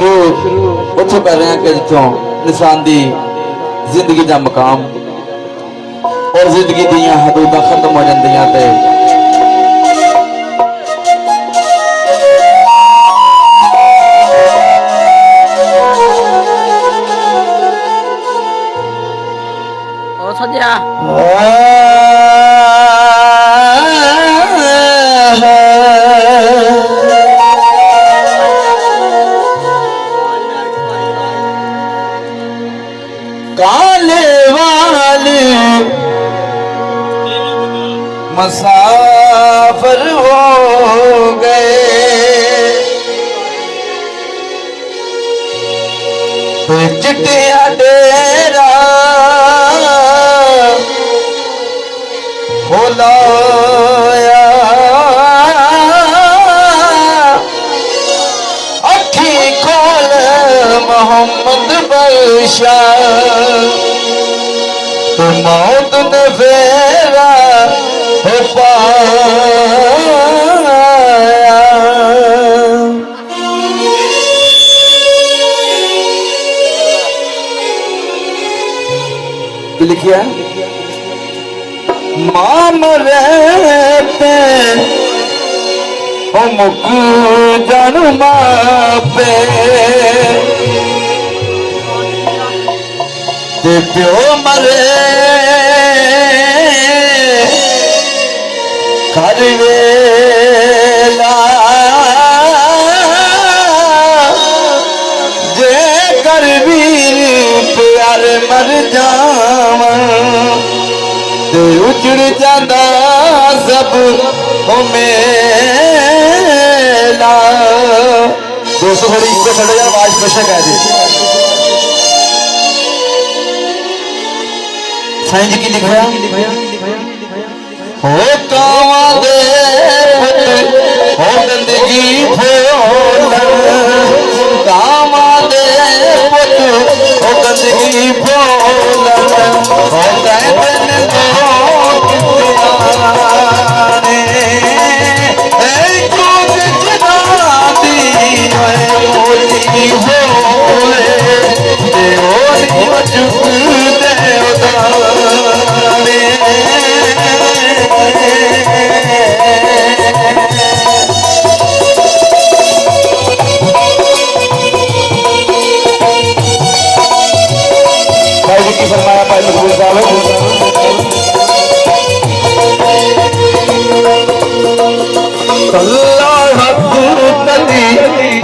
शुरू उतो कर रहे हैं कि जितों इंसान की जिंदगी का मकाम और जिंदगी दियां हदूदां खत्म हो जांदियां ते सजा काले वाले मुसाफिर हो गए चिट्टिया डेरा खोलाया अखी खोल मोहम्मद बख्शा तो मौत ने फेरा हो पाया। लिखिया माम रहते हो मुक जानू मापे ते प्यो मरे कर वेला जे कर वीर प्यार मर जावा ते उजड़ जांदा सब हो मेला। दोस्तों थोड़ी इको छड़ो यार, आवाज स्पेशल कह दी। साईं जी की लिखवाया हो कावा दे हो गंदगी फोलन कावा दे हो गंदगी फोलन हो कहन फरमाया भाई मकबूल साहब अल्लाह तली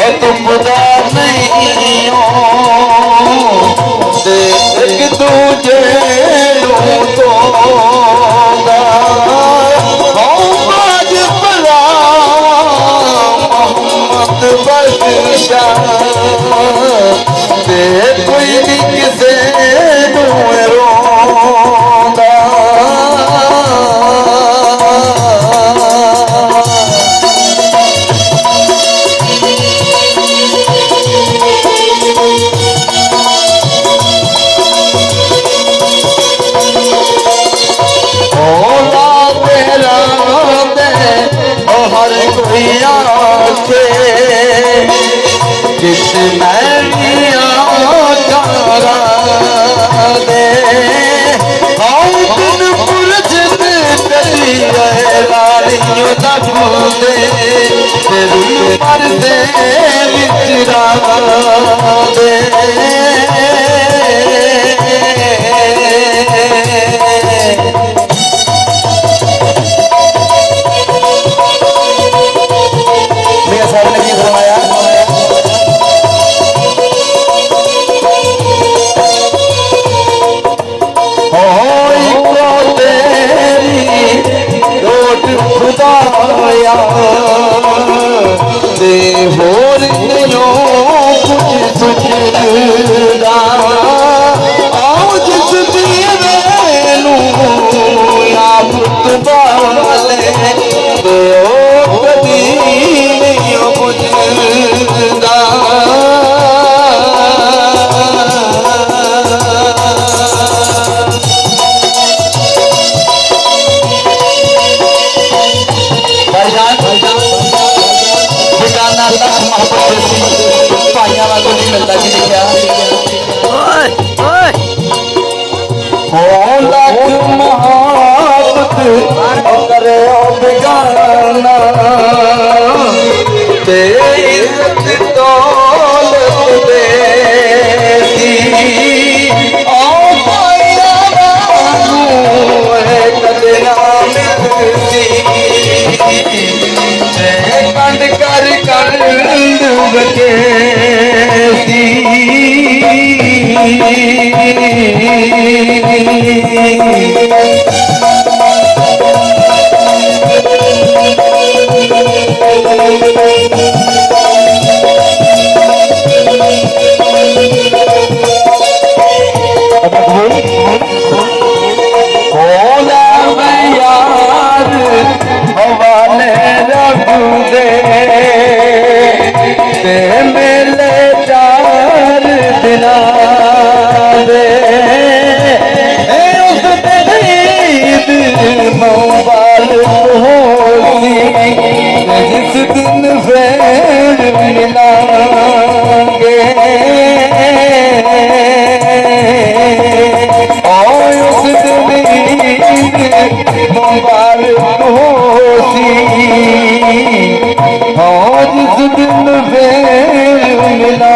है तुम खुदा नहीं हो एक दूजे तो आज बला मोहम्मद बख्शा दे कोई भी किसे हर कोई आके जिस मैरिया तारा दे दिन पुरजत कली लालियों दे मर दे विचरा दे खुदाया दे होर मिलता जी लिखा हो लख मोहब्बत करे बेगाना ते इज्जत दौलत देती ओ पाया कदे ना मिलती कंड कर कंड बकेती हवाले रखू दे मेले 4 दिना दे उस ईद मोबाइल होती जिस दिन फिर मिलांगे और उस दिन ईद मुबारक होती और जिस दिन फिर मिला